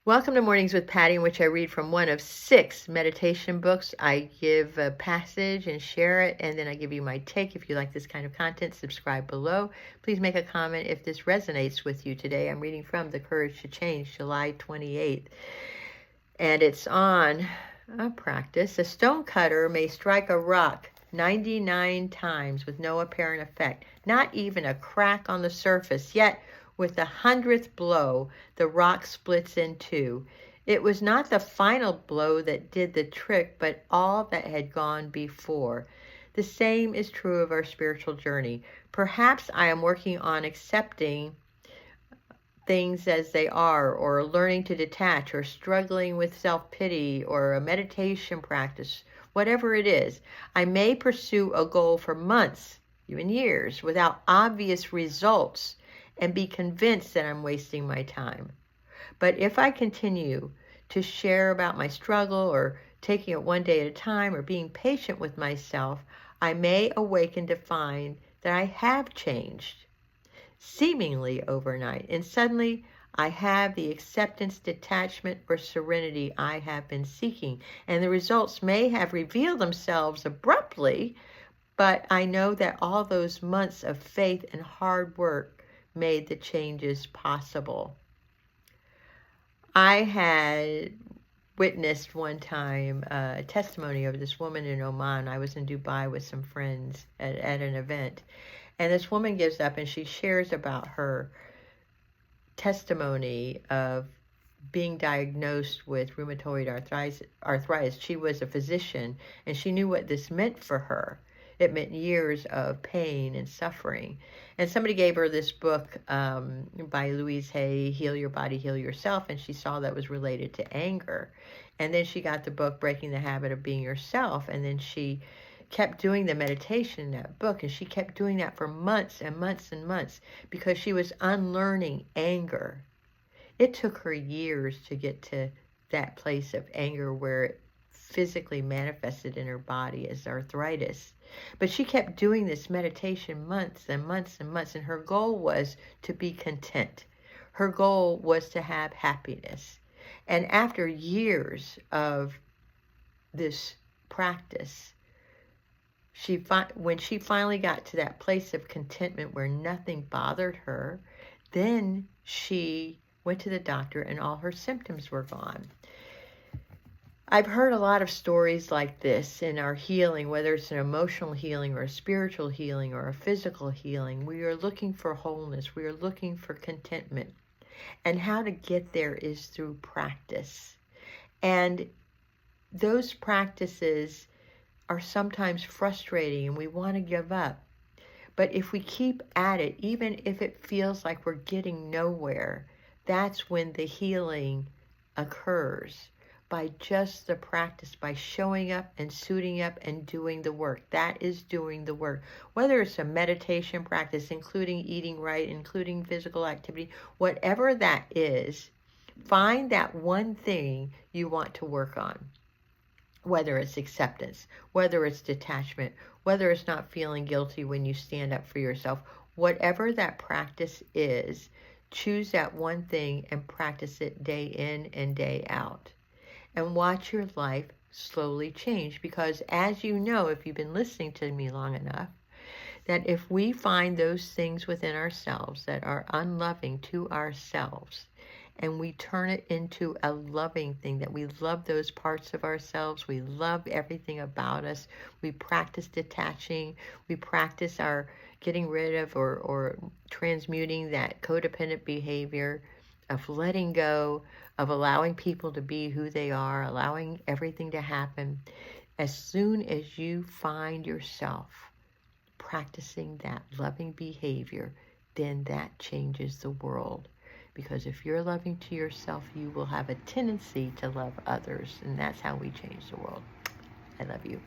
Welcome to Mornings with Patty, in which I read from one of 6 meditation books. I give a passage and share it, and then I give you my take. If you like this kind of content, subscribe below. Please make a comment if this resonates with you today. I'm reading from The Courage to Change, July 28th, and it's on a practice. A stonecutter may strike a rock 99 times with no apparent effect, not even a crack on the surface, yet with the 100th blow, the rock splits in two. It was not the final blow that did the trick, but all that had gone before. The same is true of our spiritual journey. Perhaps I am working on accepting things as they are, or learning to detach, or struggling with self-pity, or a meditation practice. Whatever it is, I may pursue a goal for months, even years, without obvious results, and be convinced that I'm wasting my time. But if I continue to share about my struggle, or taking it one day at a time, or being patient with myself, I may awaken to find that I have changed, seemingly overnight, and suddenly I have the acceptance, detachment, or serenity I have been seeking. And the results may have revealed themselves abruptly, but I know that all those months of faith and hard work made the changes possible. I had witnessed one time a testimony of this woman in Oman. I was in Dubai with some friends at an event, and this woman gives up and she shares about her testimony of being diagnosed with rheumatoid arthritis. She was a physician, and she knew what this meant for her. It meant years of pain and suffering. And somebody gave her this book by Louise Hay, Heal Your Body, Heal Yourself, and she saw that was related to anger. And then she got the book, Breaking the Habit of Being Yourself, and then she kept doing the meditation in that book, and she kept doing that for months and months and months because she was unlearning anger. It took her years to get to that place of anger where it physically manifested in her body as arthritis. But she kept doing this meditation months and months and months, and her goal was to be content. Her goal was to have happiness. And after years of this practice, when she finally got to that place of contentment where nothing bothered her, then she went to the doctor and all her symptoms were gone. I've heard a lot of stories like this in our healing, whether it's an emotional healing or a spiritual healing or a physical healing. We are looking for wholeness. We are looking for contentment. And how to get there is through practice. And those practices are sometimes frustrating and we want to give up. But if we keep at it, even if it feels like we're getting nowhere, that's when the healing occurs. By just the practice, by showing up and suiting up and doing the work. That is doing the work. Whether it's a meditation practice, including eating right, including physical activity, whatever that is, find that one thing you want to work on. Whether it's acceptance, whether it's detachment, whether it's not feeling guilty when you stand up for yourself, whatever that practice is, choose that one thing and practice it day in and day out. And watch your life slowly change. Because as you know, if you've been listening to me long enough, that if we find those things within ourselves that are unloving to ourselves, and we turn it into a loving thing, that we love those parts of ourselves, we love everything about us, we practice detaching, we practice our getting rid of or transmuting that codependent behavior, of letting go, of allowing people to be who they are, allowing everything to happen. As soon as you find yourself practicing that loving behavior, then that changes the world. Because if you're loving to yourself, you will have a tendency to love others, and that's how we change the world. I love you.